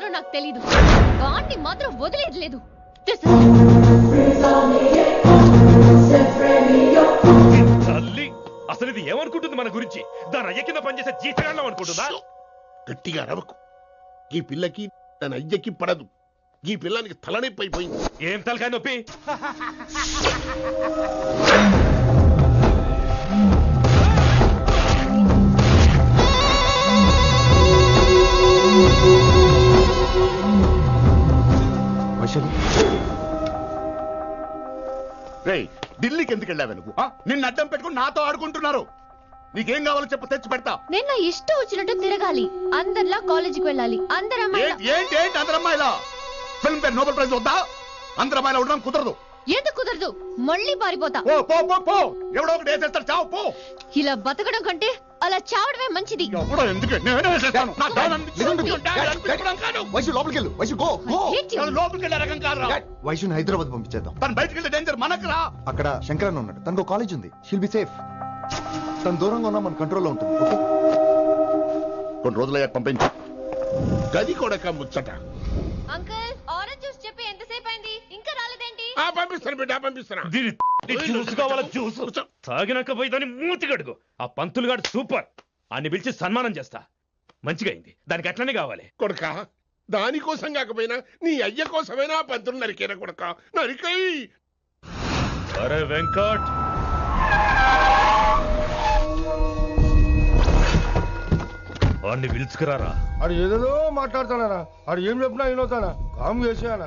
చేస్తారో నాకు తెలీదు. వాణ్ణి మాత్రం వదిలేయలేదు. అసలు ఇది ఏమనుకుంటుంది మన గురించి? దాని అయ్య కింద పనిచేసే జీతగాళ్ళం అనుకుంటుందా? గట్టిగా అరవకు. ఈ పిల్లకి తన అయ్యకి పడదు. ఈ పిల్లానికి తలనొప్పి అయిపోయింది. ఏం తలకాయ నొప్పి? ఢిల్లీకి ఎందుకు వెళ్ళావు నువ్వు? నిన్ను అడ్డం పెట్టుకుని నాతో ఆడుకుంటున్నారు. నీకేం కావాలో చెప్పు, తెచ్చి పెడతా. నేను నా ఇష్టం వచ్చినట్టు తిరగాలి. అందరిలా కాలేజీకి వెళ్ళాలి. ఏంటి అందరమ్మాయిలా? ఫిల్మ్ పేరు నోబెల్ ప్రైజ్ వద్దా? అందరమ్మాయిలా ఉండడం కుదరదు. ఎందుకు కుదరదు? మళ్ళీ పారిపోతా. ఎవడో ఒకటి వేసేస్తాడు, చావు పో. ఇలా బతకడం కంటే అలా చావడమే మంచిది. వైశుని హైదరాబాద్ పంపించేద్దాం. తను బయటకు వెళ్తే డేంజర్ మనకు రా. అక్కడ శంకరన్న ఉన్నాడు, తనకు కాలేజ్ ఉంది. She'll be safe. తను దూరంగా ఉన్నా మన కంట్రోల్లో ఉంటుంది. కొన్ని రోజులయ్యాక పంపించు. గది కూడా ముచ్చట. అంకుల్, ఆరెంజ్ జ్యూస్ చెప్పి ఎంతసేపు అయింది? ఇంకా రాలేదేంటి? పంపిస్తాను బిడ్డ, పంపిస్తాను. జ్యూస్ కావాలా? జ్యూస్ తాగినాక పోయి దాన్ని మూతి కడుగు. ఆ పంతులు గాడు సూపర్. అన్ని పిలిచి సన్మానం చేస్తా. మంచిగా అయింది. దానికి అట్లనే కావాలి. కొడుక, దానికోసం కాకపోయినా నీ అయ్య కోసమైనా పంతులు నరికేనా కొడుక? నరికై. అరే వెంకట్, వాడిని పిలుచుకురారా. ఆడు ఏదేదో మాట్లాడతానా? ఆడు ఏం చెప్పినా వినవుతానా? కామ్ చేసేనా?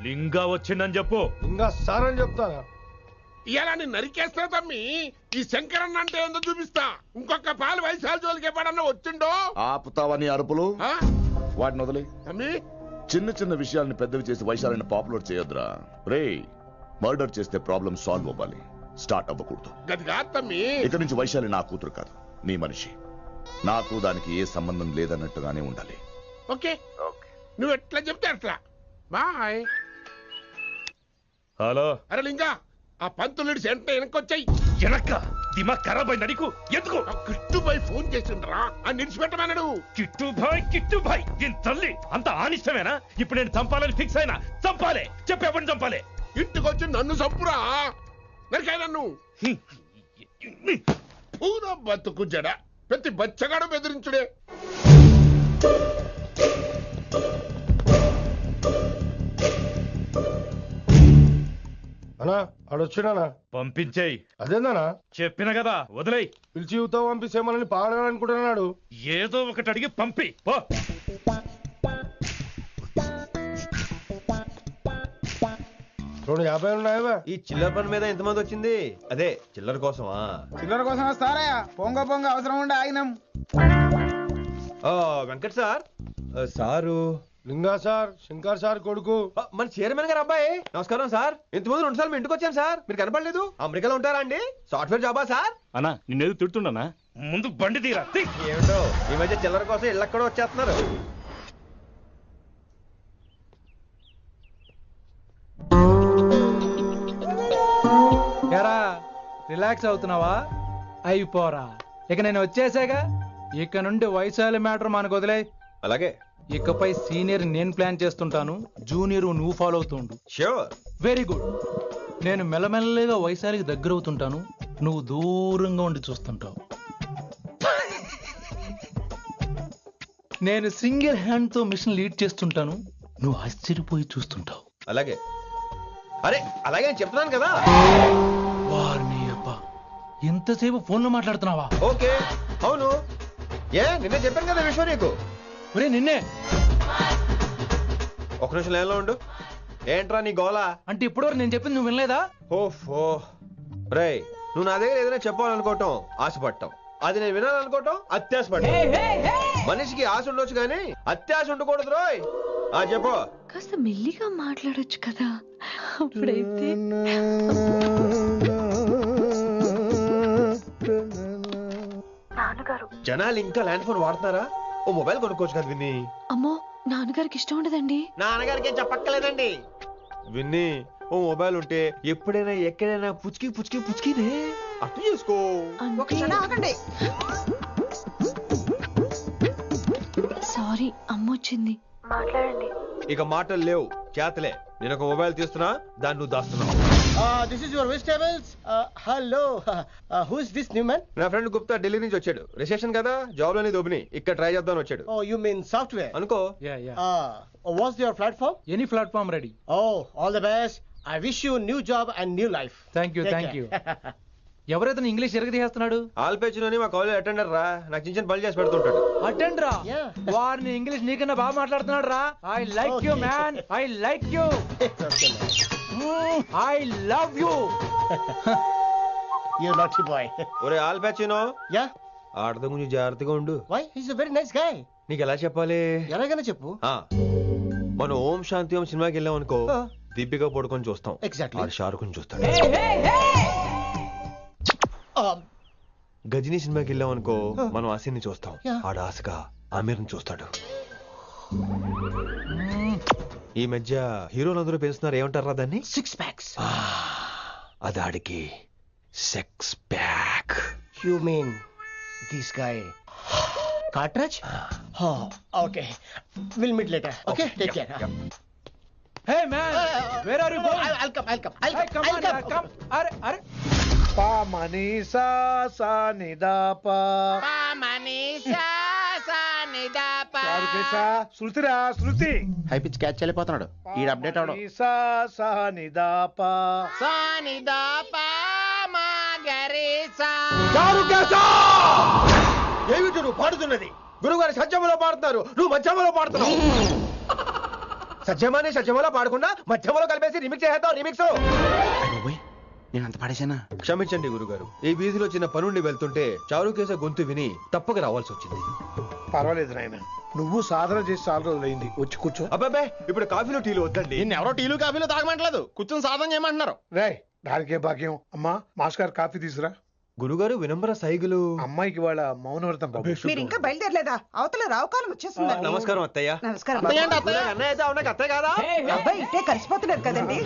లింగా వచ్చిందని చెప్పు. ఇంకా సార్ అని చెప్తానా? ఇలా నేను నరికేస్తా తమ్మి. ఈ శంకరన్న అంటే ఏందో చూపిస్తా. ఇంకొక పాలు వయసాల జోలికి ఎప్పుడన్నా వచ్చిండో ఆపుతావని అరుపులు. వాటిని వదిలే. తమ్మి, చిన్న చిన్న విషయాల్ని పెద్దవి చేసి వైశాలని పాపులర్ చేయొద్దురా. రే, మర్డర్ చేస్తే ప్రాబ్లం సాల్వ్ అవ్వాలి, స్టార్ట్ అవ్వకూడదు. గది కాదు తమ్మి. ఇక నుంచి వైశాలి నా కూతురు కాదు, నీ మనిషి. నాకు దానికి ఏ సంబంధం లేదన్నట్టుగానే ఉండాలి. ఓకే, నువ్వు ఎట్లా చెప్తే అట్లా. బాయ్. హలో. అరే లింగా, ఆ పంతులుడి సెంటర్ వెనకొచ్చాయి. వెనక్క దిమాగ్ ఖరాబ్ అయింది నీకు. ఎందుకు? కిట్టుబాయ్ ఫోన్ చేసిండ్రా, అని నిడిచిపెట్టమన్నాడు. కిట్టుబాయ్ దీని తల్లి అంత ఆనిష్టమేనా? ఇప్పుడు నేను చంపాలని ఫిక్స్ అయినా. చంపాలే. చెప్పేపని చంపాలే. ఇంటికొచ్చి నన్ను చంపురా. నరికాయ నన్ను. పూరా బతుకు జడ. ప్రతి బచ్చగాడు బెదిరించుడే. అన్నా ఆడొచ్చినా? పంపించేయి. అదేందనా? చెప్పిన కదా, వదిలేయి. పిలిచి యువత పంపిస్తే మనల్ని పాడాలనుకుంటున్నాడు. ఏదో ఒకటి అడిగి పంపి పో. 250 ఉన్నాయా? ఈ చిల్లర పని మీద ఎంతమంది వచ్చింది? అదే చిల్లర కోసమా? చిల్లర కోసం వస్తారా? పొంగ అవసరం ఉండే ఆగినాం. వెంకట్ సార్. సారు లింగా సార్, శంకర్ సార్ కొడుకు, మన చైర్మన్ గారు అబ్బాయి. నమస్కారం సార్. ఇంతకుముందు 2 సార్లు ఇంటికి వచ్చాను సార్, మీరు కనపడలేదు. అమెరికాలో ఉంటారా అండి? సాఫ్ట్వేర్ జాబా సార్? అన్నా నిన్నేది తిడుతుండనా? ముందు బండి తీరా. ఏమిటో ఈ మధ్య చిల్లర కోసం ఇళ్ళక్కడ వచ్చేస్తున్నారు. రిలాక్స్ అవుతున్నావా? అయిపోరా, ఇక నేను వచ్చేసాగా. ఇక నుండి వైశాలి మ్యాటర్ మనకు వదిలే. అలాగే. ఇకపై సీనియర్ నేను ప్లాన్ చేస్తుంటాను, జూనియర్ నువ్వు ఫాలో అవుతుండు. ష్యూర్. Very good. నేను మెల్లమెల్లగా వైశాలికి దగ్గర అవుతుంటాను, నువ్వు దూరంగా ఉండి చూస్తుంటావు. నేను సింగిల్ హ్యాండ్ తో మిషన్ లీడ్ చేస్తుంటాను, నువ్వు ఆశ్చర్యపోయి చూస్తుంటావు. అలాగే. అరే అలాగే అని చెప్తున్నాను కదా. వారిని అబ్బా, ఎంతసేపు ఫోన్ లో మాట్లాడుతున్నావా? ఓకే. అవును, నిన్నే చెప్పాను కదా విషయం నీకు. ఒరే నిన్నే. ఒక నిమిషం లైన్లో ఉండు. ఏంట్రా నీ గోలా? అంటే ఇప్పటివరకు నేను చెప్పింది నువ్వు వినలేదా? ఓఫో రే, నువ్వు నా దగ్గర ఏదైనా చెప్పాలనుకోవటం ఆశపడటం, అది నేను వినాలనుకోవటం అత్యాశపడటం. మనిషికి ఆశ ఉండొచ్చు కానీ అత్యాశ ఉండకూడదు రోయ్. చెప్పు. కాస్త మెల్లిగా మాట్లాడొచ్చు కదా. అప్పుడైతే జనాలు ఇంకా ల్యాండ్ ఫోన్ వాడుతున్నారా? ఓ మొబైల్ కొనుక్కోవచ్చు కదా విన్ని. అమ్మో, నాన్నగారికి ఇష్టం ఉండదండి. నాన్నగారికి ఏం చెప్పక్కలేదండి. విన్ని, ఓ మొబైల్ ఉంటే ఎప్పుడైనా ఎక్కడైనా పుచ్చుకినే అర్థం చేసుకో. సారీ, అమ్మ వచ్చింది. మాట్లాడండి. ఇక మాటలు లేవు, చేతలే. నేను ఒక మొబైల్ తీస్తున్నా, దాన్ని నువ్వు దాస్తున్నావు. This is your vegetables. Hello, who is this new man? నా ఫ్రెండ్ గుప్తా ఢిల్లీ నుంచి వచ్చాడు. రిసెప్షన్ కదా, జాబ్ లోని దొబ్బిని ఇక్కడ ట్రై చేద్దామని వచ్చాడు. ఓ యు మీన్ సాఫ్ట్వేర్ అనుకో. What's your platform? Any platform ready. Oh all the best. I wish you new job and new life. Thank you. ఎవరైతే ఇంగ్లీష్ ఎరగదీస్తున్నాడు? ఆల్పేచినోని మా కాలేజ్ అటెండర్ రా, నాకు చిన్న చిన్న పనులు చేసి పెడుతుంటాడు. అటెండ్ రా. వారిని ఇంగ్లీష్ నీకన్నా బాగా మాట్లాడుతున్నాడు రా. I like you man, I like you, I love you. You naughty boy. ఒరే ఆల్పేచినో, యా, ఆడద గురించి జాగ్రత్తగా ఉండు. Why? He is a very nice guy. నీకు ఎలా చెప్పాలి? ఎలాగైనా చెప్పు. మనం ఓం శాంతి ఓం సినిమాకి వెళ్ళాం అనుకో, దీపిక పడుకొని చూస్తాం. Exactly. ఆడు షారుఖ్ చూస్తాడు. గజనీ సినిమాకి వెళ్ళాం అనుకో, మనం ఆసిని చూస్తాం. ఆడు ఆశగా ఆమీర్ని చూస్తాడు. ఈ మధ్య హీరోలందరూ పెంచుతున్నారు, ఏమంటారా దాన్ని? 6 packs. అది ఆడికి sex pack. You mean this guy Cartridge? Oh, okay. We'll meet later. Okay, take care. Hey man, where are you going? I'll come. Hey, come on, come. Are. Pa manisa sa ni da pa. Pa manisa sa ni da pa. చారుకేశా, శృతిరా శృతి. High pitch catch చేయలేకపోతున్నాడు. ఈ update అవడం. manisa sa ni da pa. sa ni da pa ma gare sa. చారుకేశా! ఏమిటి నువ్వు పాడుతున్నది? గురుగారు సత్యములో పాడుతున్నారు, నువ్వు మధ్యమలో పాడుతున్నావు. సత్యమాని సత్యములో పాడకుండా మధ్యమలో కలిపేసి రిమిక్స్ చేస్తావు. రిమిక్స్ నేను అంత పాడేశానా? క్షమించండి గురుగారు, ఈ వీధిలో చిన్న పనుండి వెళ్తుంటే చారుకేశ గొంతు విని తప్పక రావాల్సి వచ్చింది. పర్వాలేదు నాయన, నువ్వు సాధన చేసి చాలా రోజులైంది. వచ్చి కూర్చో. అబ్బాబే, ఇప్పుడు కాఫీలో టీలు వద్దండి. ఎవరో టీలు కాఫీలు తాగమంటలేదు, కూర్చొని సాధన చేయమంటున్నారు. రే, దానికే భాగ్యం. అమ్మా, మాస్టర్ గారు కాఫీ తీసురా. గురుగారు వినమ్ర సైగులు. అమ్మాయికి వాళ్ళ మౌనవ్రతం. మీరు ఇంకా బయలుదేరలేదా? అవతల రావుకాలం వచ్చేస్తుంది. నమస్కారం అత్తయ్య. నమస్కారం. అత్తయ్య కాదా? అబ్బాయి ఇట్టే కలిసిపోతున్నారు కదండి.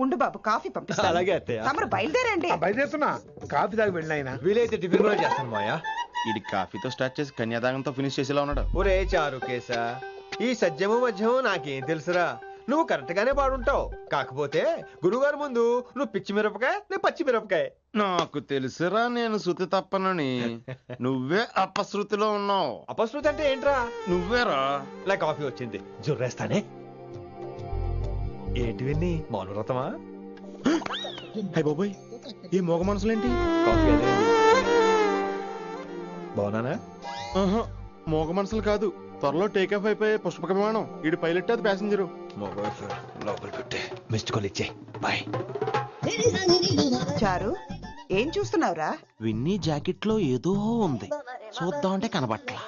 ఉండు బాబు, కాఫీ పంపిస్తాను. అలాగే అత్తయ్య. తమరు బయలుదేరండి. బయలుదేరుతున్నా, కాఫీ తాగి వెళ్ళినాయన. వీలైతే టిఫిన్ కూడా చేస్తాను మాయా. ఇది కాఫీతో స్టార్ట్ చేసి కన్యాదానంతో ఫినిష్ చేసేలా ఉన్నాడు. ఒరే చారుకేశ, ఈ సత్యము మధ్యము నాకేం తెలుసురా? నువ్వు కరెక్ట్ గానే పాడుంటావు. కాకపోతే గురుగారు ముందు నువ్వు పిచ్చి మిరపకాయ, నేను పచ్చి మిరపకాయ. నాకు తెలుసురా నేను శృతి తప్పనని. నువ్వే అపశృతిలో ఉన్నావు. అపశృతి అంటే ఏంట్రా? నువ్వేరా. ఇలా కాఫీ వచ్చింది, జుర్రేస్తానే. ఏంటి విన్ని, మౌనవ్రతమా? హై బాబోయ్, ఈ మోగ మనసులేంటి? కాఫీ అదే. బాగున్నానా? మోగ మనసులు కాదు, త్వరలో టేక్ ఆఫ్ అయిపోయే పుష్పక విమానం. ఈడు పైలట్, అది ప్యాసింజరు. లోపల పెట్టే మిస్డ్ కాల్ ఇచ్చే. బాయ్. చారు, ఏం చూస్తున్నావురా? విన్నీ జాకెట్ లో ఏదో ఉంది, చూద్దామంటే కనబట్లా.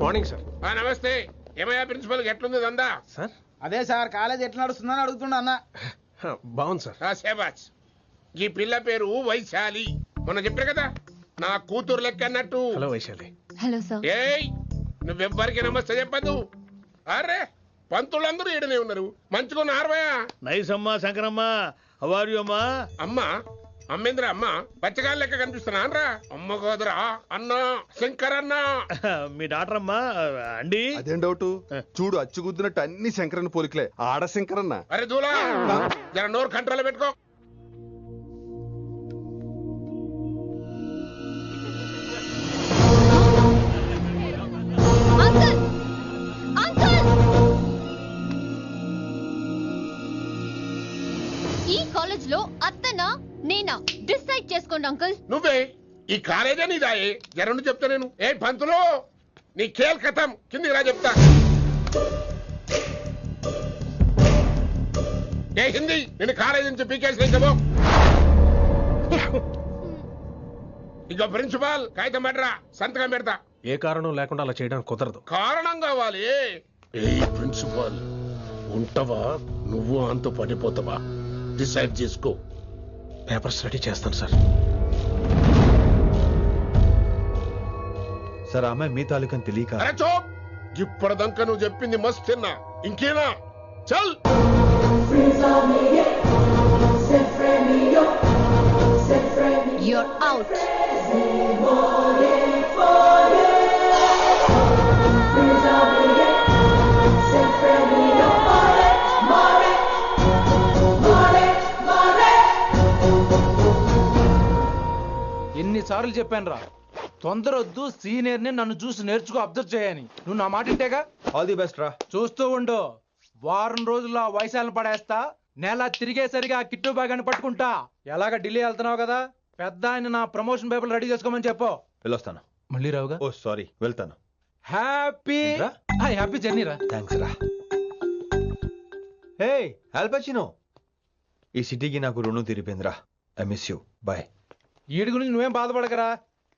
Morning sir. నమస్తే. ఏమయ్యా ప్రిన్సిపల్, ఎట్లుంది దందా? సార్, అదే సార్, కాలేజ్ ఎట్లా నడుస్తుందని అడుగుతున్నా అన్న. బాగుంది సార్. శేబాజ్. ఈ పిల్ల పేరు వైశాలి. మొన్న చెప్పారు కదా, నా కూతురు లెక్క అన్నట్టు. హలో వైశాలి. Hello sir. ఏయ్, నువ్వెవ్వరికి నమస్తే చెప్పదు. అరే, పంతులందరూ ఈడనే ఉన్నారు. మంచుకున్న ఆర్వయా. నైస్ అమ్మా. శంకరమ్మ, హౌ ఆర్ యు అమ్మా? అమ్మా, అమ్మేంద్ర అమ్మ పచ్చగాళ్ళ లెక్క కనిపిస్తున్నా అనరా? అమ్మ కోదరా అన్న, శంకర్ అన్న. మీ డాక్టర్ అమ్మా అండి. అదేం డౌట్? చూడు, అచ్చుగుద్దినట్టు అన్ని శంకరన్న పోలికలే. ఆడ శంకరన్న. అరే దూలా, జర నోరు కంట్రోల్ పెట్టుకో. అంకుల్, అంకుల్, ఈ కాలేజ్ లో అత్తనా నేనా డిసైడ్ చేసుకోండి అంకుల్. నువ్వే ఈ కాలేజే నీదాయే. జరను చెప్తా నేను. ఏ పంతులు, నీ ఖేల్ కథం. కిందికి రా చెప్తా. ఏ హిందీ, నేను కాలేజీ నుంచి పీకేసి చెప్పు. ఇక ప్రిన్సిపాల్ కాగితం పెట్టరా, సంతకం పెడతా. ఏ కారణం లేకుండా అలా చేయడానికి కుదరదు. కారణం కావాలి. ఏ ప్రిన్సిపాల్, ఉంటావా నువ్వు అంత పడిపోతావా? డిసైడ్ చేసుకో. పేపర్స్ రెడీ చేస్తాను సార్. సార్, ఆమె మీ తాలూకని తెలియక. అరే చోప్, ఇప్పటిదాకా నువ్వు చెప్పింది మస్త్ తిన్నా. ఇంకేనా? చల్. you're out. ఎన్నిసార్లు చెప్పాను రా, తొందర వద్దు, సీనియర్ ని నన్ను చూసి నేర్చుకో, అబ్జర్వ్ చేయని. నువ్వు నా మాట ఇంటేగా? ఆల్ ది బెస్ట్ రా. చూస్తూ ఉండు, వారం రోజుల్లో ఆ వైశాలను పడేస్తా, నెల తిరిగేసరిగా ఆ కిట్టు బాగాన్ని పట్టుకుంటా. ఎలాగ ఢిల్లీ వెళ్తున్నావు కదా, పెద్ద ఆయన నా ప్రమోషన్ పేపర్లు రెడీ చేసుకోమని చెప్పు. వెళ్ళొస్తాను. మళ్ళీ రావుగా? ఓ సారీ, వెళ్తాను. హ్యాపీ జర్నీ రా. థ్యాంక్స్ రా. హే ఆల్పచినో, ఈ సిటీకి నాకు రుణం తీరిపోయిందిరా. I miss you. బాయ్. ఈడి గురించి నువ్వేం బాధపడకరా.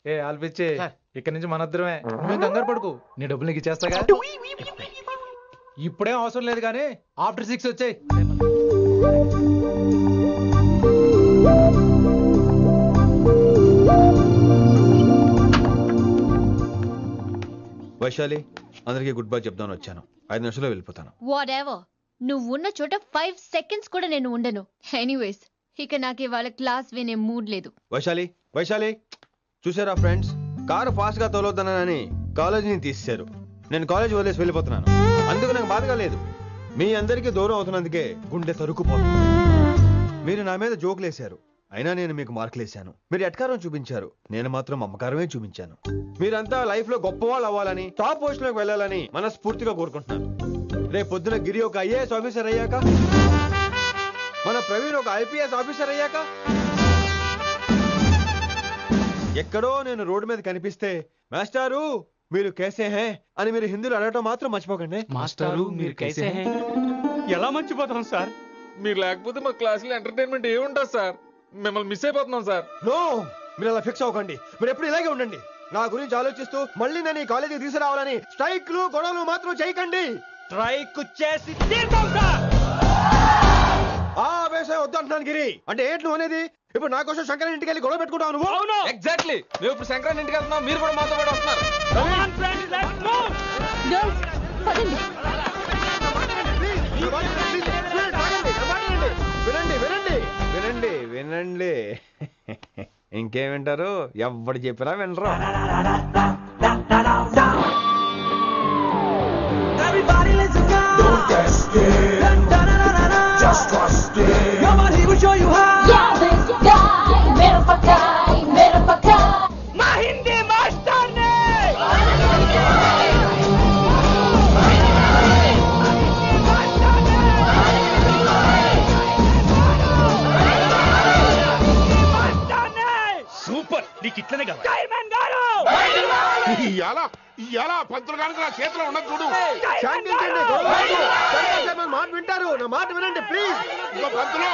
ఏ ఆల్పిచ్చే, ఇక్కడి నుంచి మనద్దరమే, నువ్వేం కంగారు పడుకు, నీ డబ్బులు నీకు ఇచ్చేస్తాగా. ఇప్పుడేం అవసరం లేదు కానీ ఆఫ్టర్ 6 వచ్చాయి. వైశాలి, అందరికీ గుడ్ బై చెప్దామని వచ్చాను. 5 నిమిషాల్లో వెళ్ళిపోతాను. Whatever. నువ్వు ఉన్న చోట 5 seconds కూడా నేను ఉండను. ఎనీవేస్, ఇక నాకు ఇవాళ క్లాస్ వినే మూడ్ లేదు. వైశాలి, వైశాలి, చూసారా ఫ్రెండ్స్, కారు ఫాస్ట్ గా తోలొద్దనని కాలేజీని తీసేశారు. నేను కాలేజీ వదిలేసి వెళ్ళిపోతున్నాను. అందుకు నాకు బాధగా లేదు. మీ అందరికీ దూరం అవుతున్నందుకే గుండె తరుక్కుపోతుంది. మీరు నా మీద జోకులు వేశారు, అయినా నేను మీకు మార్కులు వేశాను. మీరు ఎట్కారం చూపించారు, నేను మాత్రం అమ్మకారమే చూపించాను. మీరంతా లైఫ్ లో గొప్ప వాళ్ళు అవ్వాలని, టాప్ పొజిషన్ లోకి వెళ్ళాలని మనస్ఫూర్తిగా కోరుకుంటున్నాను. రేపు పొద్దున గిరి ఒక ఐఏఎస్ ఆఫీసర్ అయ్యాక, మన ప్రవీణ్ ఒక ఐపీఎస్ ఆఫీసర్ అయ్యాక, ఎక్కడో నేను రోడ్డు మీద కనిపిస్తే మాస్టారు మీరు కేసే హే అని మీరు హిందీలో అడగటం మాత్రం మర్చిపోకండి. మాస్టారు మీరు కైసే హై? ఎలా మర్చిపోతాం సార్? మీరు లేకపోతే మా క్లాసులో ఎంటర్టైన్మెంట్ ఏముంటుంది సార్? మిమ్మల్ని మిస్ అయిపోతున్నాం సార్. నో, మీరు అలా ఫిక్స్ అవ్వకండి. మీరు ఎప్పుడు ఇలాగే ఉండండి. నా గురించి ఆలోచిస్తూ మళ్ళీ నేను ఈ కాలేజీకి తీసుకురావాలని స్ట్రైక్లు గొడవలు మాత్రం చేయకండి. స్ట్రైక్ చేసి తీర్థం సార్. ఆ వేసే వద్దు అంటున్నాను గిరి. అంటే ఏంటి నువ్వు అనేది? ఇప్పుడు నా కోసం శంకర్ ఇంటికి వెళ్ళి గొడవ పెట్టుకుంటావు నువ్వు? అవును, ఎగ్జాక్ట్లీ. మేము ఇప్పుడు శంకరాన్ని ఇంటికి వెళ్తున్నాం, మీరు కూడా మాతో పాటు వస్తున్నారు. Girls, పదండి. వినండి వినండి వినండి వినండి. ఇంకేం వింటారు? ఎవడు చెప్పినా వినరు. సూపర్, నీకు ఇట్లనే కదా. ఇయాలా పంతులు గారికి నా చేతిలో ఉన్నది చూడు. శాంతించండి, గొడవ వద్దు. శంకర్ సార్ నా మాట వింటారు. నా మాట వినండి ప్లీజ్. ఇగో పంతులు,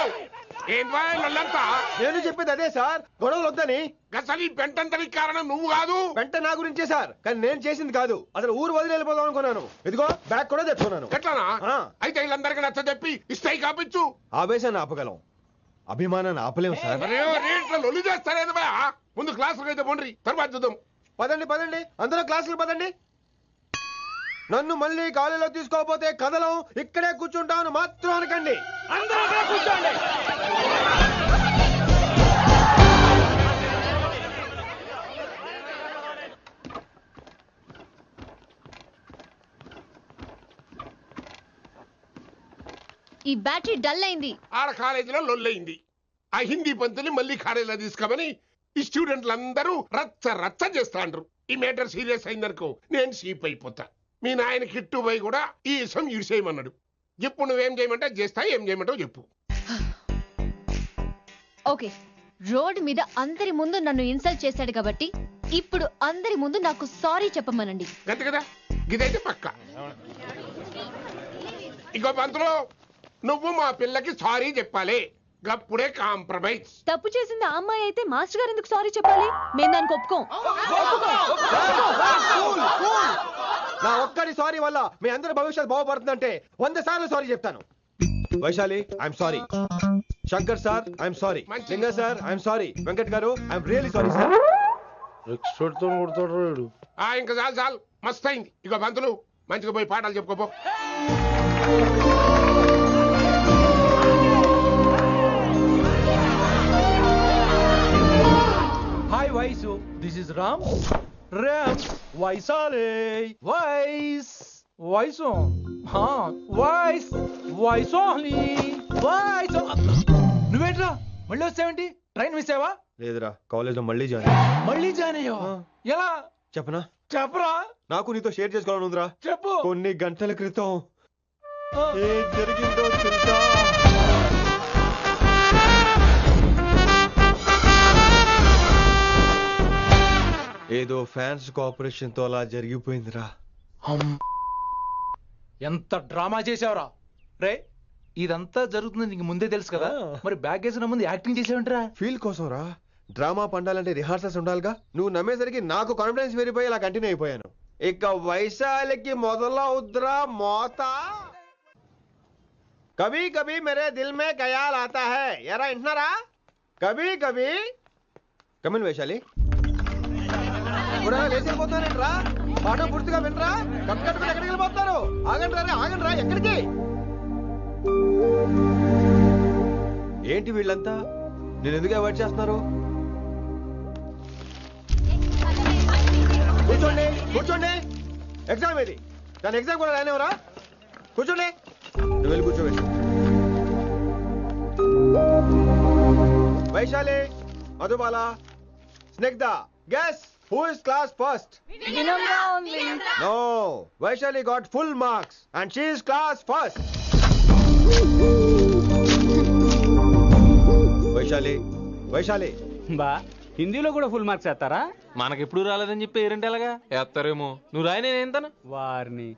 ఏంటంతా? నేను చెప్పేది అదే సార్, గొడవలు వద్దని. అసలు ఈ పెంటంతరికి కారణం నువ్వు కాదు. వెంట నా గురించే సార్, కానీ నేను చేసింది కాదు. అసలు ఊరు వదిలి వెళ్ళిపోదాం అనుకున్నాను. ఇదిగో బ్యాగ్ కూడా తెచ్చుకున్నాను. ఎట్లానా? ఆ. అయితే వీళ్ళందరికీ నచ్చ చెప్పి ఇస్తాయి కాపించు. ఆవేశాన్ని ఆపగలం, అభిమానాన్ని ఆపలేం సార్. రేట్ల లొల్లి చేస్తారేది బా. ముందు క్లాసులకు అయితే పోండి, తర్వాత చూద్దాం. పదండి పదండి, అందరూ క్లాసులకు పదండి. నన్ను మళ్ళీ కాలేజీలో తీసుకోకపోతే కదలం, ఇక్కడే కూర్చుంటాను మాత్రం అనకండి. అందరూ కూర్చోండి. ఈ బ్యాటరీ డల్ అయింది. ఆడ కాలేజీలో లొల్లయింది. ఆ హిందీ పంతుని మళ్ళీ కాలేజీలో తీసుకోమని ఈ స్టూడెంట్లందరూ రచ్చ రచ్చ చేస్తాండ్రు. ఈ మేటర్ సీరియస్ అయిందనుకో నేను సీప్ అయిపోతా. మీ నాయన కిట్టు పోయి కూడా ఈ విషయం ఇడిసేయమన్నాడు. ఇప్పుడు నువ్వేం చేయమంటే చేస్తా, ఏం చేయమంటావు చెప్పు. ఓకే, రోడ్ మీద అందరి ముందు నన్ను ఇన్సల్ట్ చేశాడు కాబట్టి ఇప్పుడు అందరి ముందు నాకు సారీ చెప్పమనండి. గంతే కదా, ఇదైతే పక్క. ఇంకో పంతులు, నువ్వు మా పిల్లకి సారీ చెప్పాలి. గప్పుడే కాంప్రమైజ్. తప్పు చేసింది ఆ అమ్మాయి అయితే మాస్టర్ గారు ఎందుకు సారీ చెప్పాలి? మేము దానికి ఒప్పుకోం. నా ఒక్కడి సారీ వల్ల మీ అందరి భవిష్యత్తు బాగుపడుతుందంటే 100 సార్లు సారీ చెప్తాను. Vaishali, I'm sorry. Shankar sir, I'm sorry. లింగ సార్, ఐఎమ్ సారీ. వెంకట్ గారు, ఐఎమ్ రియలీ సారీ సార్. ఇంకా చాలు చాలు, మస్తు అయింది. ఇక పంతులు మంచిగా పోయి పాఠాలు చెప్పుకోపో. వైశాలి వాయిసో వాయిస్ వైసోలి వాయిసో. నువ్వేంట్రా మళ్ళీ వచ్చావేంటి? ట్రైన్ మిస్ అయ్యావా? లేదురా, కాలేజ్లో మళ్ళీ జాయిన్. మళ్ళీ జాయిన్ అయ్యావా? ఎలా చెప్పనా? చెప్పరా. నాకు నీతో షేర్ చేసుకోవాలని ఉందిరా. చెప్పు. కొన్ని గంటల క్రితం ఏం జరిగిందో తెలుసా? ఏదో ఫ్యాన్స్ కోఆపరేషన్ తో అలా జరిగిపోయిందిరా. ఎంత డ్రామా చేసావురా రే. ఇదంతా జరుగుతుంది నీకు ముందే తెలుసు కదా, మరి బ్యాగ్ వేసిన ముందు యాక్టింగ్ చేసావంటరా? ఫీల్ కోసం రా. డ్రామా పండాలంటే రిహార్సల్స్ ఉండాలిగా. నువ్వు నమ్మేసరికి నాకు కాన్ఫిడెన్స్ పెరిగిపోయి ఇలా కంటిన్యూ అయిపోయాను. ఇక వైశాలికి మొదలవుద్రా మోత. కభీ కభీ మేరే దిల్ మే ఖయాల్ ఆతా హై. ఎరా వింటున్నారా? కభీ కభీ. కమిన్ వైశాలి. లేచి వెళ్ళిపోతానంట్రా. పాట పూర్తిగా వినరా? కట్టుకట్టుకుని ఎక్కడికి వెళ్ళిపోతారు? ఆగండి రా. ఎక్కడికి? ఏంటి వీళ్ళంతా నేను ఎందుకు అవాయిడ్ చేస్తున్నారు? కూర్చోండి. ఎగ్జామ్ ఏది? దాని ఎగ్జామ్ కూడా రాయనివరా? కూర్చోండి. నువ్వు వెళ్ళి కూర్చోండి. Vaishali, Madhubala, Snigdha, guess who is class first? No, Vaishali got full marks and she is class first. Vaishali బా హిందీలో కూడా ఫుల్ మార్క్స్ వేస్తారా? మనకెప్పుడు రాలేదని చెప్పి ఏరంటే ఎలాగా వేస్తారేమో. నువ్వు రాయి, నేను ఏంతాను వారిని.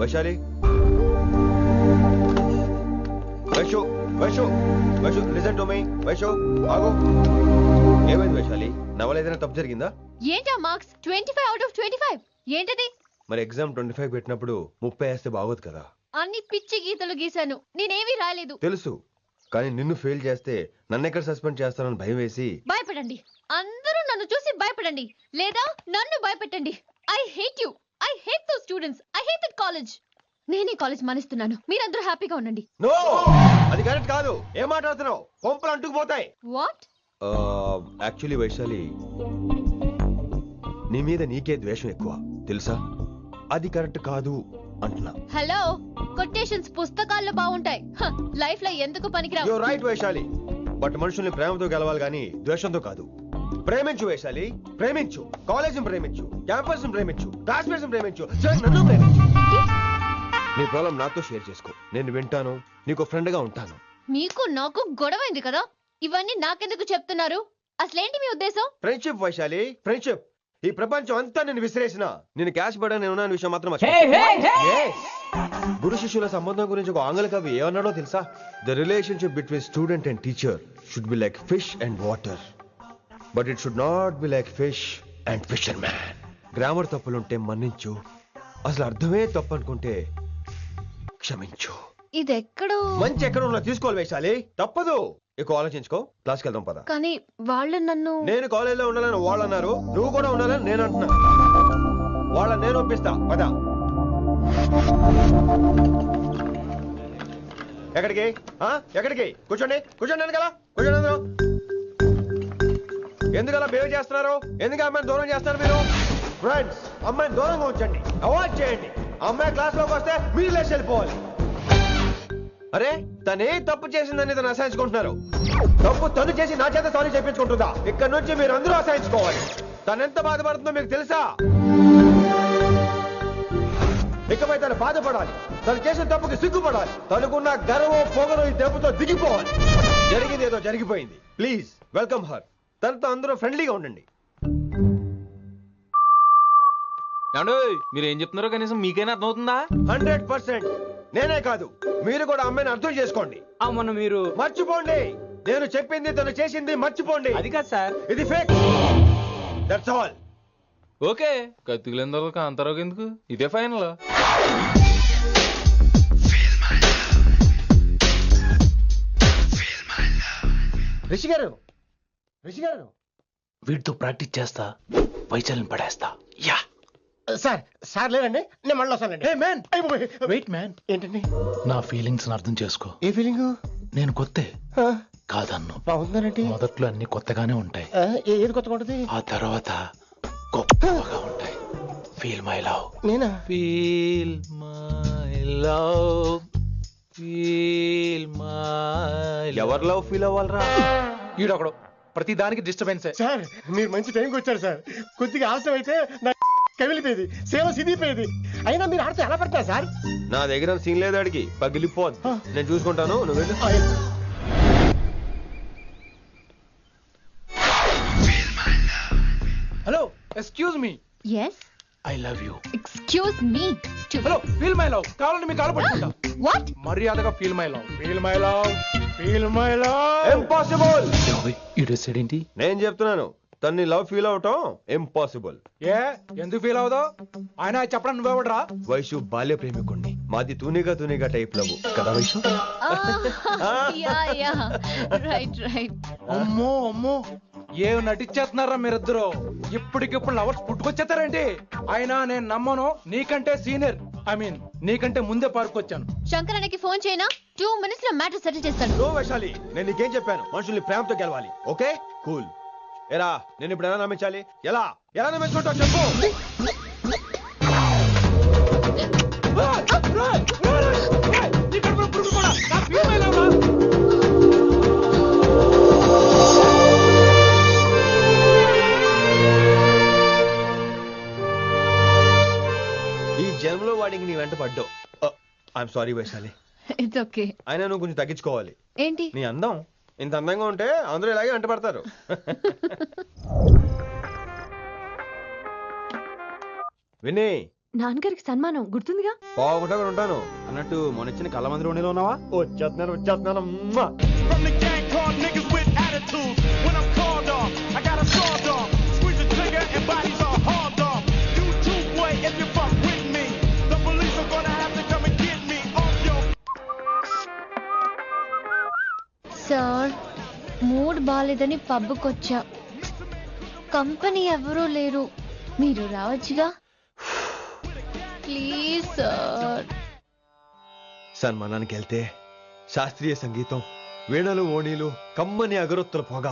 Vaishali, Vaishu listen to me. Vaishu ఆగు. ఏమైంది వైశాలి? నవల ఏదైనా తప్పు జరిగిందా? ఏంటా మార్క్స్ 25 out of 25? ఏంటది? మరి ఎగ్జామ్ 25 పెట్టినప్పుడు 30 వేస్తే బాగోదు కదా. అన్ని పిచ్చి గీతలు గీశాను, నేనేమీ రాలేదు. తెలుసు, కానీ నిన్ను ఫెయిల్ చేస్తే నన్ను ఎక్కడ సస్పెండ్ చేస్తానని భయం వేసి. భయపడండి, అందరూ నన్ను చూసి భయపడండి, లేదా నన్ను భయపెట్టండి. I hate you. I hate those students. I hate that college. నేనే కాలేజ్ మానేస్తున్నాను. మీరందరూ హ్యాపీగా ఉండండి. నో, అది కరెక్ట్ కాదు. ఏం మాట్లాడుతున్నావు? కొంపలు అంటుకుపోతాయి. వాట్? యాక్చువల్లీ వైశాలి, నీ మీద నీకే ద్వేషం ఎక్కువ తెలుసా? అది కరెక్ట్ కాదు అంటున్నా. హలో, కొటేషన్స్ పుస్తకాల్లో బాగుంటాయి, లైఫ్ లో ఎందుకు పనికిరావు. యు రైట్ వైశాలి, బట్ మనుషుల్ని ప్రేమతో గెలవాలి గానీ ద్వేషంతో కాదు. ప్రేమించు వైశాలి, ప్రేమించు. కాలేజీని ప్రేమించు, క్యాంపస్ ప్రేమించు, క్లాస్మేట్స్ ప్రేమించు, నన్ను ప్రేమించు. నీ ప్రాబ్లం నాతో షేర్ చేసుకో. నేను వింటాను, నీకు ఫ్రెండ్ గా ఉంటాను. మీకు నాకు గొడవైంది కదా, ఇవన్నీ నాకెందుకు చెప్తున్నారు? అసలేంటి మీ ఉద్దేశం? Friendship Vaishali, friendship. ఈ ప్రపంచం అంతా నేను విసిరేసిన నేను క్యాష్ పడా నేను ఉన్న విషయం మాత్రం గురు శిష్యుల సంబంధం గురించి ఒక ఆంగ్ల కవి ఏమన్నాడో తెలుసా? The relationship between student and teacher should be like fish and water, but it should not be like fish and fisherman. Grammar తప్పులుంటే మన్నించు, అసలు అర్థమే తప్పు అనుకుంటే క్షమించు. ఇది ఎక్కడో మంచి ఎక్కడ ఉన్నా తీసుకోవాలి వైశాలి, తప్పదు. ఎక్కువ ఆలోచించుకో, క్లాస్కి వెళ్దాం పద. కానీ వాళ్ళు నన్ను, నేను కాలేజీలో ఉండాలని వాళ్ళు అన్నారు, నువ్వు కూడా ఉండాలని నేను అంటున్నా. వాళ్ళని నేను ఒప్పిస్తా, పద. ఎక్కడికి? ఎక్కడికి? కూర్చోండి ఎందుకలా? కూర్చోండి అందరూ. ఎందుకలా బిహేవ్ చేస్తున్నారు? ఎందుకు అమ్మాయిని దూరం చేస్తారు మీరు? ఫ్రెండ్స్, అమ్మాయిని దూరంగా ఉంచండి, అవాయిడ్ చేయండి. అమ్మాయి క్లాస్ లోకి వస్తే మీరు లేచి వెళ్ళిపోవాలి. అరే, తనే తప్పు చేసిందని తను అసహించుకుంటున్నారు. తప్పు తను చేసి నా చేత సారీ చెప్పించుకుంటుందా? ఇక్కడ నుంచి మీరు అందరూ అసహించుకోవాలి. తను ఎంత బాధపడుతుందో మీకు తెలుసా? ఇకపై తను బాధపడాలి, తను చేసిన తప్పుకి సిగ్గుపడాలి. తనకున్న గర్వం పొగరు ఈ దెబ్బతో దిగిపోవాలి. జరిగింది ఏదో జరిగిపోయింది. Please welcome her. తనతో అందరూ ఫ్రెండ్లీగా ఉండండి. మీరు ఏం చెప్తున్నారో కనీసం మీకైనా అర్థమవుతుందా? 100%. నేనే కాదు, మీరు కూడా అమ్మాయిని అర్థం చేసుకోండి. మొన్న మీరు మర్చిపోండి. నేను చెప్పింది తను చేసింది మర్చిపోండి. అది కాదు సార్, ఇది ఫేక్. That's all. ఓకే, కత్తిలేని తర్వాత కాంతారావు ఎందుకు? ఇదే ఫైనల్. రిషి గారు, వీటితో ప్రాక్టీస్ చేస్తా. వైశాలిని పడేస్తా. యా సార్ సార్ లేదండి, నేను మళ్ళీ వస్తానండి. మ్యాన్ వెయిట్ మ్యాన్, ఏంటండి నా ఫీలింగ్స్ అర్థం చేసుకో. ఏ ఫీలింగ్? నేను కొత్తే కాదన్ను. బాగుందనండి. మొదట్లో అన్ని కొత్తగానే ఉంటాయి, ఏది కొత్తగా ఉంటుంది? ఆ తర్వాత గొప్పగా ఉంటాయి. Feel my love. నేనా? Feel my love, feel my. ఎవరు లవ్ ఫీల్ అవ్వాలరా? ఈడొకడు ప్రతి దానికి డిస్టర్బెన్సే. సార్ మీరు మంచి టైంకి వచ్చారు సార్. కొద్దిగా ఆలస్యం అయితే నా కమిలిపోయేది, సేవ సిదిపోయేది. అయినా మీరు ఆడితే ఎలా పడతారు సార్? నా దగ్గర సీన్ లేదు, అడిగి పగిలిపోద్ది. నేను చూసుకుంటాను, నువ్వు వెళ్ళు. Hello, excuse me. Yes, I love you. Excuse me. Hello, feel my love. కావాలంటే మీకు కాలు పట్టుకుంటా. వాట్? మర్యాదగా feel my love, feel my love, feel my love. Impossible. ఏంటి? నేను చెప్తున్నాను, తన్ని లవ్ ఫీల్ అవటం ఇంపాసిబుల్. ఏ ఎందుకు ఫీల్ అవుదో? ఆయన చెప్పడం నువ్వెవడరా? వైషు బాల్య ప్రేమికుణ్ణి. మాది తూనిగా టైప్ లవ్ కదా వైషు? Right right. అమ్మో అమ్మో, ఏ నటించేస్తున్నారా మీరిద్దరు? ఇప్పటికిప్పుడు లవర్స్ పుట్టుకొచ్చేస్తారేంటి? అయినా నేను నమ్మను. నీకంటే సీనియర్, ఐ మీన్ నీకంటే ముందే పార్కొచ్చాను. శంకరన్నకి ఫోన్ చేయనా? 2 minutes లో మ్యాటర్ సెటిల్ చేస్తాను. నో వైశాలి, నేను నీకేం చెప్పాను? మనుషుల్ని ప్రేమతో గెలవాలి. Okay cool. ఎరా నేను ఇప్పుడు ఎలా నమ్మించాలి? ఎలా ఎలా నమ్మించుకుంటావు చెప్పు. ఈ జన్మలో వాడికి నీ వెంట పడ్డావు. I'm sorry Vaishali. It's okay. అయినా నువ్వు కొంచెం తగ్గించుకోవాలి. ఏంటి? నీ అందం ఇంత అందంగా ఉంటే అందరూ ఇలాగే వెంట పడతారు. విని నాన్నగారికి సన్మానం గుర్తుందిగా? బాగుంటా కూడా ఉంటాను అన్నట్టు మొన్నొచ్చిన కళ్ళ మంది ఉండేలో ఉన్నావా? వచ్చేస్తున్నాను. సార్, మూడ్ బాలేదని పబ్కొచ్చా. కంపెనీ ఎవరూ లేరు, మీరు రావచ్చుగా. Please sir. సన్మానానికి వెళ్తే శాస్త్రీయ సంగీతం, వీణలు, ఓణీలు, కమ్మని అగరొత్తుల పొగ.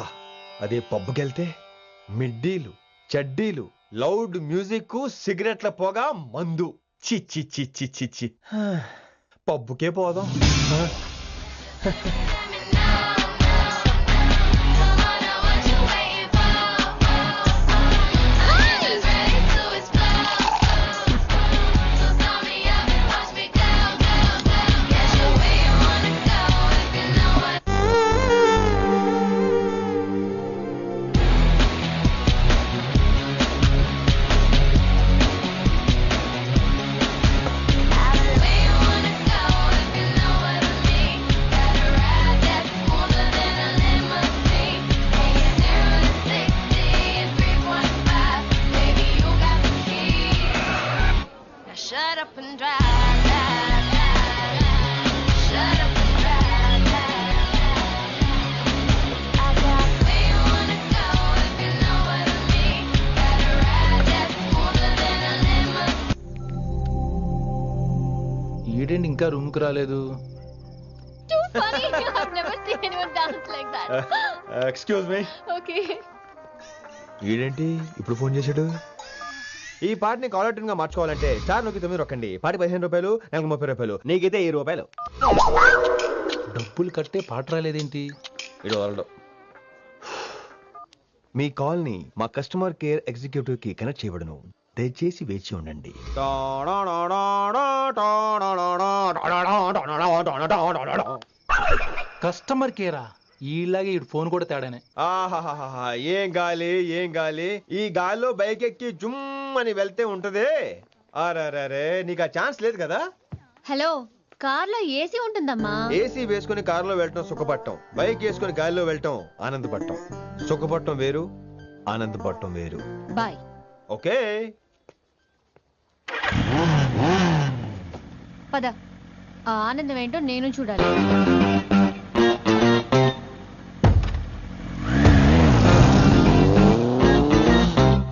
అదే పబ్బుకెళ్తే మిడ్డీలు, చడ్డీలు, లౌడ్ మ్యూజిక్, సిగరెట్ల పొగ, మందు. చిచ్చి చిచ్చి చిచ్చి. పబ్బుకే పోదాం. Shut up and drive, drive, drive. Shut up and drive, drive, drive. I got where you wanna go if you know what I mean. Gotta ride that smoother than a limousine. ఈడేంటి ఇంకా room కు రాలేదు? Too funny. I've never seen anyone dance like that. Excuse me. Okay. ఈడేంటి ఇప్పుడు phone చేశాడు? ఈ పాటని caller tune గా మార్చుకోవాలంటే స్టార్ నొక్కి 9 రొక్కండి. పాటి 15 రూపాయలు, నాకు 30 రూపాయలు, నీకైతే 10 రూపాయలు. డబ్బులు కట్టే పాట రాలేదేంటి? ఇడు వరల్డ్. మీ కాల్ ని మా కస్టమర్ కేర్ ఎగ్జిక్యూటివ్ కి కనెక్ట్ చేయబడును. దయచేసి వేచి ఉండండి. కస్టమర్ కేరా? ఈలాగే ఇటు ఫోన్ కూడా తేడానే. ఆహాహాహా, ఏం గాలి ఏం గాలి. ఈ గాలిలో బైక్ ఎక్కి జుమ్ అని వెళ్తే ఉంటదే. అరే నీకు ఆ ఛాన్స్ లేదు కదా. హలో, కార్లో ఏసీ ఉంటుందమ్మా. ఏసీ వేసుకుని కారులో వెళ్ళటం సుఖపట్టం, బైక్ వేసుకుని గాలిలో వెళ్ళటం ఆనందపట్టం. సుఖపట్టం వేరు, ఆనందపట్టం వేరు. బాయ్. ఓకే పద, ఆ ఆనందం ఏంటో నేను చూడాలి.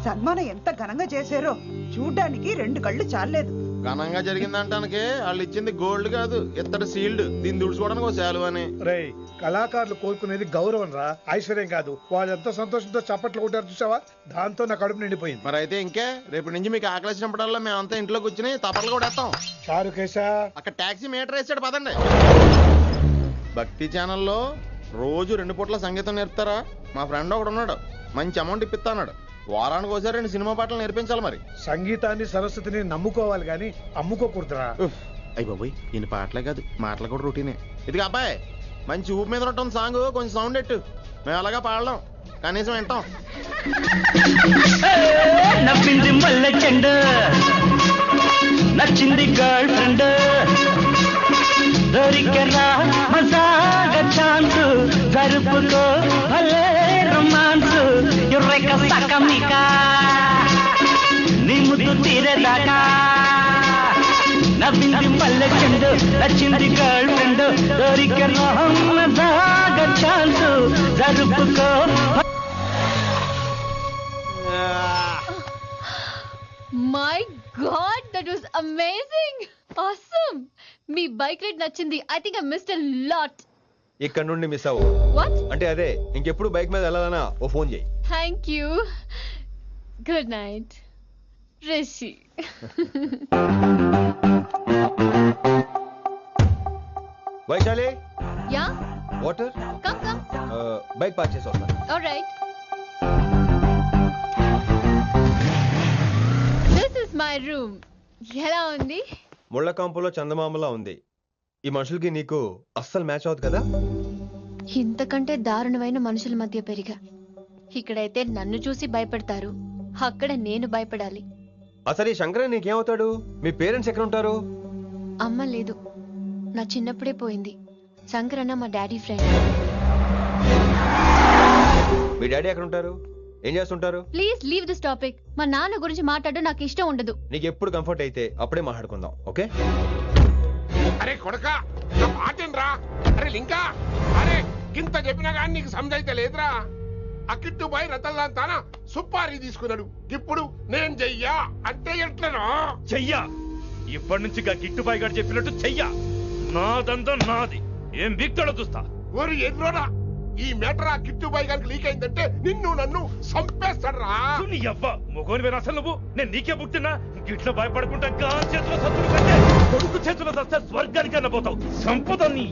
సన్మానం ఎంత ఘనంగా చేశారో చూడ్డానికి 2 కళ్ళు చాలేదు. ఘనంగా జరిగిందంటానికి వాళ్ళు ఇచ్చింది గోల్డ్ కాదు, ఇత్తడి సీల్డ్. దీన్ని దుడుచుకోవడానికి ఒక శాలువ అని. రేయ్, కళాకారులు కోరుకునేది గౌరవం రా, ఐశ్వర్యం కాదు. వాళ్ళు ఎంతో సంతోషంతో చప్పట్లు కొట్టారు చూసావా, దాంతో నా కడుపు నిండిపోయింది. మరి అయితే ఇంకే రేపటి నుంచి మీకు ఆకలిసినప్పుడల్లా మేమంతా ఇంట్లో కూర్చుని తప్పట్లు కూడా వేస్తాం. చారుకేశా, అక్కడ టాక్సీ మీటర్ వేసాడు పదండి. భక్తి ఛానల్లో రోజు 2 పూట్ల సంగీతం నేర్పుతారా? మా ఫ్రెండ్ ఒకడు ఉన్నాడు, మంచి అమౌంట్ ఇప్పిస్తా అన్నాడు. వారానికి ఒకసారి 2 సినిమా పాటలు నేర్పించాలి. మరి సంగీతాన్ని సరస్వతిని నమ్ముకోవాలి గాని అమ్ముకోకూడదురా. అయ్యి బాబోయ్, ఈయన పాటలే కాదు మాటలు కూడా రొటీనే. ఇదిగా అబ్బాయి, మంచి ఊపు మీద ఉంటుంది సాంగ్, కొంచెం సౌండ్ ఎట్టు. మేము అలాగా పాడలేం, కనీసం వింటాం. నవ్వింది మల్లె చెండు, నచ్చింది గర్ల్ ఫ్రెండ్, దొరికరా మజాగా ఛాన్స్, జరుపుకో భలే రొమాన్స్, యుర్రెక సకమిక నీ ముద్దు తీరేదాకా. నవ్వింది మల్లె చెండు, నచ్చింది గర్ల్ ఫ్రెండ్, దొరికరా మజాగా ఛాన్స్, జరుపుకో. My God, that was amazing! Awesome! మీ బైక్ రైడ్ నచ్చింది. I think I missed a lot. ఇక్కడ నుండి మిస్ అవ్వు. What? అంటే అదే, ఇంకెప్పుడు బైక్ మీద వెళ్ళాలన్నా ఓ ఫోన్ చేయి. Thank you. Good night. Rishi. Vaishali, Yeah? Water. Come. Bike park చేసి వస్తాను. Alright. This is my room. ఎలా ఉంది? ముళ్ళ కాంపులో చందమామలా ఉంది. ఈ మనుషులకి నీకు అస్సలు మ్యాచ్ అవుతుంది కదా. ఇంతకంటే దారుణమైన మనుషుల మధ్య పెరిగా. ఇక్కడైతే నన్ను చూసి భయపడతారు, అక్కడ నేను భయపడాలి. అసలు ఈ శంకరన్ నీకేమవుతాడు? మీ పేరెంట్స్ ఎక్కడ ఉంటారు? అమ్మ లేదు, నా చిన్నప్పుడే పోయింది. శంకరన్న మా డాడీ ఫ్రెండ్. మీ డాడీ ఎక్కడ ఉంటారు? ఏం చేస్తుంటారు? Please leave this topic. మా నాన్న గురించి మాట్లాడడం నాకు ఇష్టం ఉండదు. నీకు ఎప్పుడు కంఫర్ట్ అయితే అప్పుడే మాట్లాడుకుందాం, ఓకే? అరే కొడక, నా మాటేనరా? అరే లింకా, అరే ఇంత చెప్పినా కానీ నీకు సమజైతే లేదురా. అకిట్టు పోయి రతల్లాంతానా సుపారీ తీసుకున్నాడు. ఇప్పుడు నేను చెయ్యా అంటే ఎట్లనో చెయ్యా. ఇప్పటి నుంచి కిట్టుబాయ్ గారు చెప్పినట్టు చెయ్యా. నాదంతా నాది. ఏం బిగ్తాడో చూస్తా. ఓరి ఎర్రోడా, ఈ మేటర్ ఆ కిట్టుబాయ్ గారికి లీక్ అయిందంటే నిన్ను నన్ను చంపేస్తాడరా. నీ అబ్బా మొగోని అసలు నువ్వు. నేను నీకే పుట్టినా గిట్ల భయపడుకుంటా గాని చేతిలో సత్తులు కంటే కొడుకు చేతిలో సస్తే స్వర్గానికి అన్న పోతావు. సంపద నీ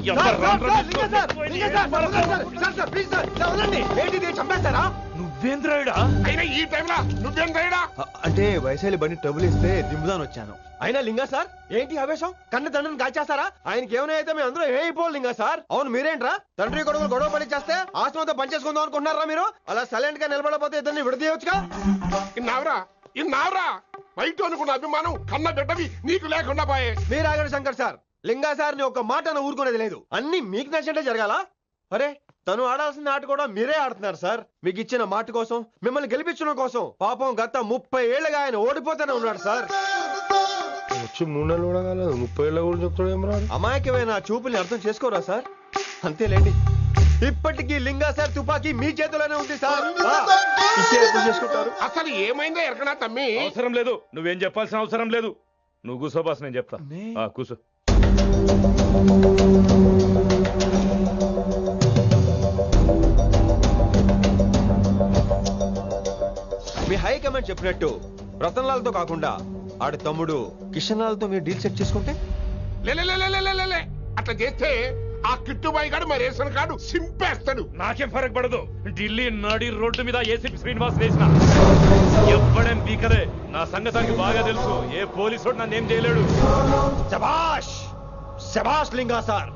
నువ్వేంద్రాయుడా? అయినా ఈ టైంలో నువ్వేంద్రాయుడా? అంటే వైశాలి బండి ట్రబుల్ ఇస్తే దింపుదాని వచ్చాను. అయినా లింగా సార్, ఏంటి ఆవేశం? కన్న తండ్రిని కాల్చేస్తారా? ఆయనకి ఏమైనా అయితే మేము అందరూ ఏమైపోవాలి లింగా సార్. అవును మీరేంట్రా, తండ్రి కొడుకులు గొడవ పడి చేస్తే ఆశ్రమంతో పనిచేసుకుందాం అనుకుంటున్నారా మీరు? అలా సైలెంట్ గా నిలబడపోతే ఇద్దరిని విడదీయొచ్చుగా. ఇన్నావురా బయట అనుకున్న అభిమానం కన్న బిడ్డవి నీకు లేకుండా పోయే. మీరు ఆగండి శంకర్ సార్. లింగా సార్ ని ఒక మాట ఊరుకునేది లేదు. అన్ని మీకు నచ్చినట్టే జరగాల. అరే తను ఆడాల్సిన ఆట కూడా మీరే ఆడుతున్నారు సార్. మీకు ఇచ్చిన మాట కోసం, మిమ్మల్ని గెలిపించడం కోసం పాపం గత 30 ఏళ్ళగా ఆయన ఓడిపోతూనే ఉన్నాడు సార్. వచ్చి 3 నెలలు కూడా కాలేదు, 30 ఏళ్ళ కూడా చెప్తాడు. అమాయకమైన చూపుల్ని అర్థం చేసుకోరా సార్? అంతేలేండి. ఇప్పటికీ లింగా సార్ తుపాకీ మీ చేతిలోనే ఉంది సార్. చేసుకుంటారు. అసలు ఏమైందో ఎరకనా తమ్మి? అవసరం లేదు, నువ్వేం చెప్పాల్సిన అవసరం లేదు. నువ్వు కూసో బాస్, నేను చెప్తా. కూసో. మీ హైకమాండ్ చెప్పినట్టు రతన్ లాల్తో కాకుండా ఆడి తమ్ముడు కిషన్ లాల్తో మీరు డీల్ సెట్ చేసుకుంటే? అట్లా చేస్తే ఆ కిట్టుబాయ్ గారు మా రేషన్ కార్డు సింపేస్తాడు. నాకేం ఫరక్ పడదు. ఢిల్లీ నడి రోడ్డు మీద ఏసీపీ శ్రీనివాస్ వేసిన ఎవ్వడేం పీకరే. నా సంగతానికి బాగా తెలుసు. ఏ పోలీసు నన్నేం చేయలేడు. శభాష్ శభాష్ లింగా సార్.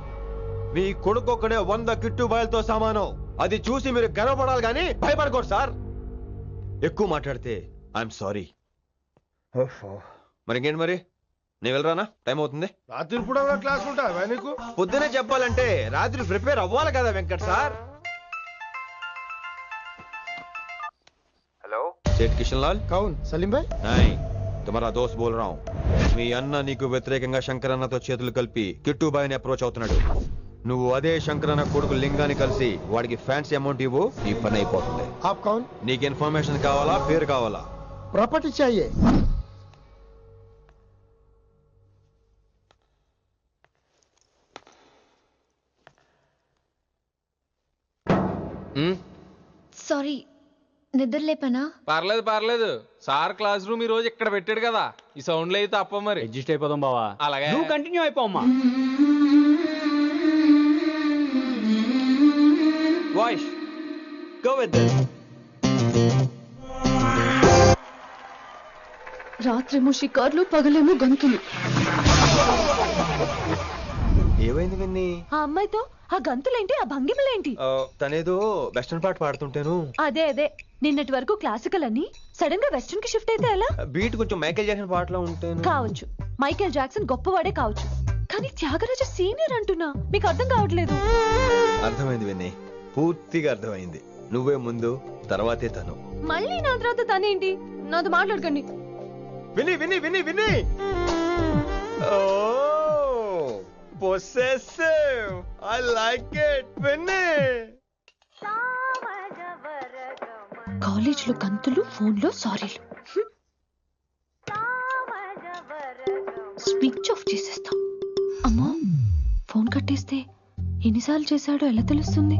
మీ కొడుకు ఒక్కడే 100 కిట్టుబాయలతో సమానం. అది చూసి మీరు గర్వపడాలి కానీ భయపడకూడదు సార్. ఎక్కువ మాట్లాడితే ఐఎమ్ సారీ. మరి ఇంకేంటి మరి, నేను వెళ్ళరానా? టైం అవుతుంది. రాత్రి కూడా క్లాస్ ఉంటావా నీకు? పొద్దునే చెప్పాలంటే రాత్రి ప్రిపేర్ అవ్వాలి కదా వెంకట్ సార్. हेलो सेठ किशनलाल। कौन? सलीम भाई? नहीं, तुम्हारा दोस्त बोल रहा हूँ. మీ అన్న నీకు వ్యతిరేకంగా శంకరన్నతో చేతులు కలిపి కిట్టుబాయిని అప్రోచ్ అవుతున్నాడు. నువ్వు అదే శంకరన్న కొడుకు లింగాన్ని కలిసి వాడికి ఫ్యాన్సీ అమౌంట్ ఇవ్వు, ఈ పని అయిపోతుంది. आप कौन? నీకు ఇన్ఫర్మేషన్ కావాలా, పేరు కావాలా? प्रॉपर्टी चाहिए। సారీ, నిద్ర లేపనా? పర్లేదు పర్లేదు, సార్ క్లాస్ రూమ్ ఈ రోజు ఇక్కడ పెట్టాడు కదా, ఈ సౌండ్లు అయితే తప్ప మరి అడ్జస్ట్ అయిపోదాం బావా. అలాగే నువ్వు కంటిన్యూ అయిపోమ్మా. Voice go with this. రాత్రేమో షికార్లు, పగలేమో గంతులు. ఏమైంది విన్ని? ఆ అమ్మాయితో ఆ గంతులేంటి, ఆ భంగిమలేంటి? తనేదో వెస్టర్న్ పార్ట్ పాడుతుంటాను. అదే నిన్నటి వరకు క్లాసికల్ అని సడన్ గా వెస్టర్న్ కి షిఫ్ట్ అయితే ఎలా? బీట్ కొంచెం మైకేల్ జాక్సన్ పాటలో ఉంటాను. కావచ్చు, మైకేల్ జాక్సన్ గొప్పవాడే కావచ్చు, కానీ త్యాగరాజ సీనియర్ అంటున్నా. మీకు అర్థం కావట్లేదు. అర్థమైంది విన్ని, పూర్తిగా అర్థమైంది. నువ్వే ముందు, తర్వాతే తను. మళ్ళీ నా తర్వాత తనేంటి? నాతో మాట్లాడకండి. విని విని విని విని possessive. I like it. విని కాలేజ్ లో గంతులు, ఫోన్ లో సారీలు. స్విచ్ ఆఫ్ చేసేస్తా. అమ్మో, ఫోన్ కట్టేస్తే ఎన్నిసార్లు చేశాడో ఎలా తెలుస్తుంది?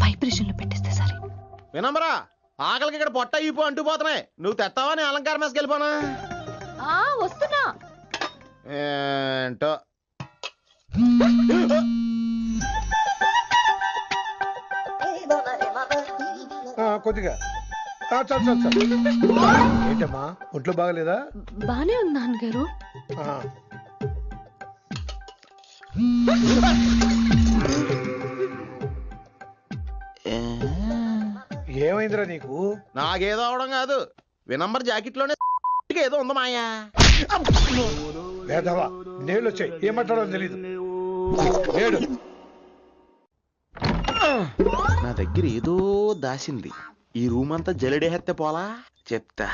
వైబ్రేషన్ లో పెట్టేస్తే సరే. వినమ్రా, ఆకలికి ఇక్కడ పొట్ట ఇప్పు అంటుపోతున్నాయి. నువ్వు తెస్తావా నీ అలంకారం వేసుకెళ్ళిపోనా? వస్తున్నా. ఏంటో కొద్దిగా చాలు. ఏంటమ్మా, ఒంట్లో బాగలేదా? బానే ఉంది నాన్నగారు. ఏమైందిరా నీకు? నాకేదో అవడం కాదు, వినంబర్ జాకెట్ లోనే ఏదో ఉంది మాయా. లేదవా, నేళ్ళు వచ్చాయి, ఏమంటాడో తెలీదు. నా దగ్గర ఏదో దాసింది. ఈ రూమ్ అంతా జలడేహెత్తే పోలా చెప్తా.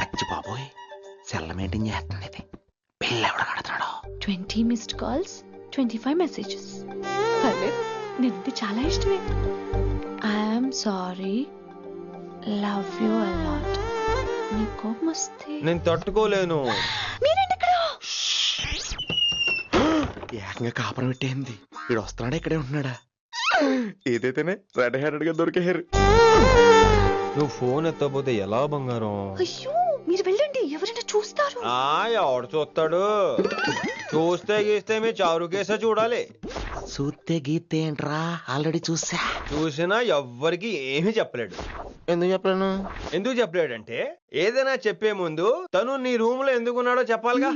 అచ్చి బాబోయ్, సెల్ల మెయింటైన్ చేస్తుంది ఇది. పిల్ల ఎవడ కడుతున్నాడు? 20 మిస్డ్ కాల్స్, 25 మెసేజెస్. పర్లేదు, నేనంటే చాలా ఇష్టమే. I'm sorry, love you a lot. నీ కోపం వస్తే నేను తట్టుకోలేను. ఏకంగా కాపురం పెట్టేంది. వీడు వస్తున్నాడా, ఇక్కడే ఉంటున్నాడా? ఏదైతేనే రెడ్ హ్యాండెడ్ గా దొరికేహారు. నువ్వు ఫోన్ ఎత్తపోతే ఎలా బంగారం? అయ్యో, మీరు వెళ్ళండి, ఎవరైనా చూస్తారు. ఎవడు చూస్తాడు? చూస్తే గీస్తే మీ చారు కేసే చూడాలి. చూస్తే గీతే ఏంట్రా, ఆల్రెడీ చూసినా ఎవ్వరికి ఏమీ చెప్పలేడు. ఎందుకు చెప్పలేను? ఎందుకు చెప్పలేడంటే, ఏదైనా చెప్పే ముందు తను నీ రూమ్ లో ఎందుకున్నాడో చెప్పాలిగా.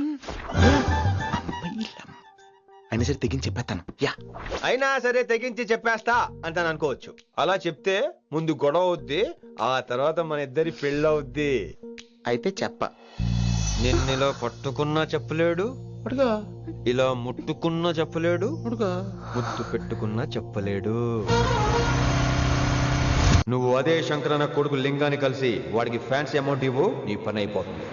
అయినా సరే తెగించి చెప్పేస్తాను. అయినా సరే తెగించి చెప్పేస్తా అంటాను అనుకోవచ్చు. అలా చెప్తే ముందు గొడవ అవుద్ది, ఆ తర్వాత మన ఇద్దరి పెళ్ళవుద్ది. అయితే చెప్ప. నిన్నిలా పట్టుకున్నా చెప్పలేడు, ఇలా ముట్టుకున్నా చెప్పలేడు, ముద్దు పెట్టుకున్నా చెప్పలేడు. నువ్వు అదే శంకరన్న కొడుకు లింగాన్ని కలిసి వాడికి ఫ్యాన్సీ అమౌంట్ ఇవ్వు, నీ పని అయిపోతుంది.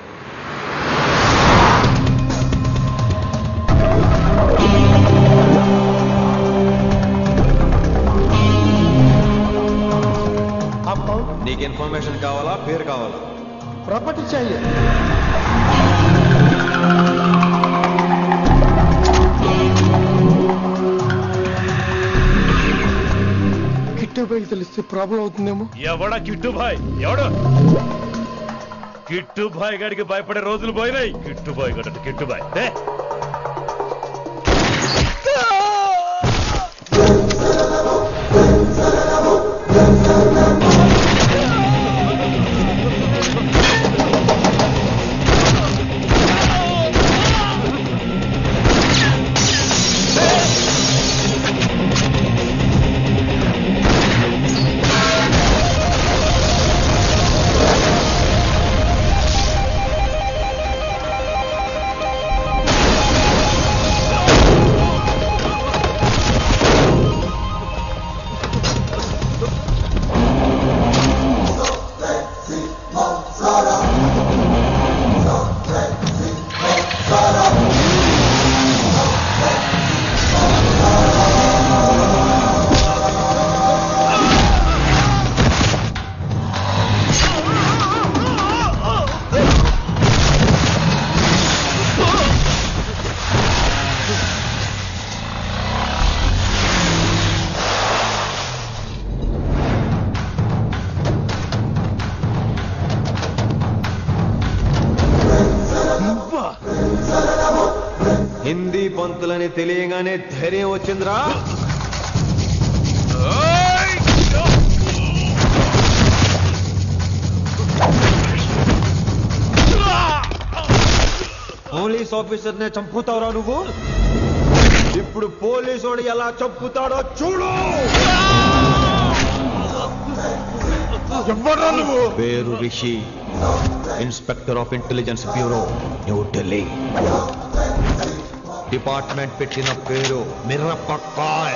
నీకు ఇన్ఫర్మేషన్ కావాలా, పేరు కావాలా? प्रॉपर्टी चाहिए। కిట్టు బాయ్ తెలిస్తే ప్రాబ్లం అవుతుందేమో. ఎవడా కిట్టు బాయ్? ఎవడు? కిట్టు బాయ్ గారికి భయపడే రోజులు పోయినాయి. కిట్టు బాయ్ గడ కిట్టు బాయ్ హిందీ పంతులని తెలియగానే ధైర్యం వచ్చిందిరా. పోలీస్ ఆఫీసర్ నే చంపుతావురా నువ్వు? ఇప్పుడు పోలీసోడు ఎలా చంపుతాడో చూడు. ఎవడ్రా నువ్వు? పేరు Rishi, inspector of intelligence bureau, New Delhi. Department పెట్టిన పేరు మిర్రపక్కాయ్.